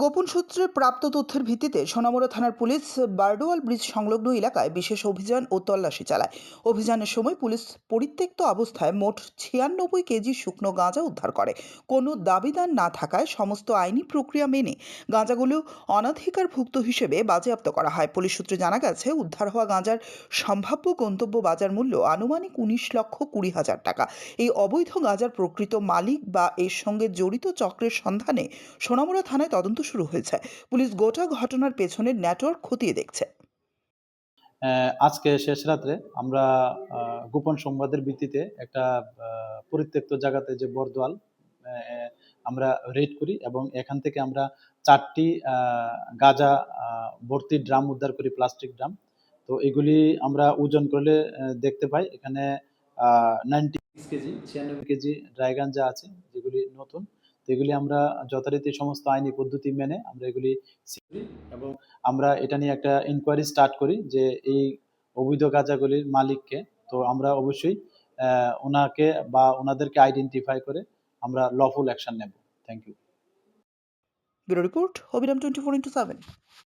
গোপন সূত্রে প্রাপ্ত তথ্যের ভিত্তিতে সোনামুড়া থানার পুলিশ বারডোয়াল ব্রিজ সংলগ্ন এলাকায় বিশেষ অভিযান ও তল্লাশি চালায়। অভিযানের সময় পুলিশ পরিত্যক্ত অবস্থায় মোট 96 কেজি শুকনো গাঁজা উদ্ধার করে। কোনো দাবিদার না থাকায় সমস্ত আইনি প্রক্রিয়া মেনে গাঁজাগুলো অনাধিকারভুক্ত হিসেবে বাজেয়াপ্ত করা হয়। পুলিশ সূত্রে জানা গেছে, উদ্ধার হওয়া গাঁজার সম্ভাব্য গন্তব্য বাজার মূল্য আনুমানিক 19,20,000 টাকা। এই অবৈধ গাঁজার প্রকৃত মালিক বা এর সঙ্গে জড়িত চক্রের সন্ধানে সোনামুড়া থানায় তদন্ত শুরু হয়েছে। পুলিশ গোটা ঘটনার পেছনের নেটওয়ার্ক খতিয়ে দেখছে। আজকে শেষ রাত্রে আমরা গোপন সংবাদের ভিত্তিতে একটা পরিত্যক্ত জায়গাতে যে বরদোয়াল আমরা রেড করি এবং এখান থেকে আমরা 4টি গাঁজা ভর্তি ড্রাম উদ্ধার করি, প্লাস্টিক ড্রাম। তো এগুলি আমরা ওজন করলে দেখতে পাই এখানে 96 কেজি 96 কেজি ড্রাই গাঞ্জা আছে, যেগুলি নতুন। তো এগুলি আমরা যথারীতি সমস্ত আইনি পদ্ধতি মেনে আমরা এগুলি করি এবং আমরা এটা নিয়ে একটা ইনকোয়ারি স্টার্ট করি যে এই অবৈধ গাঁজাগুলির মালিককে। তো আমরা অবশ্যই ওনাকে বা ওনাদেরকে আইডেন্টিফাই করে আমরা লফুল অ্যাকশন নেব। Thank you. ব্যুরো রিপোর্ট, অবিরাম 24x7।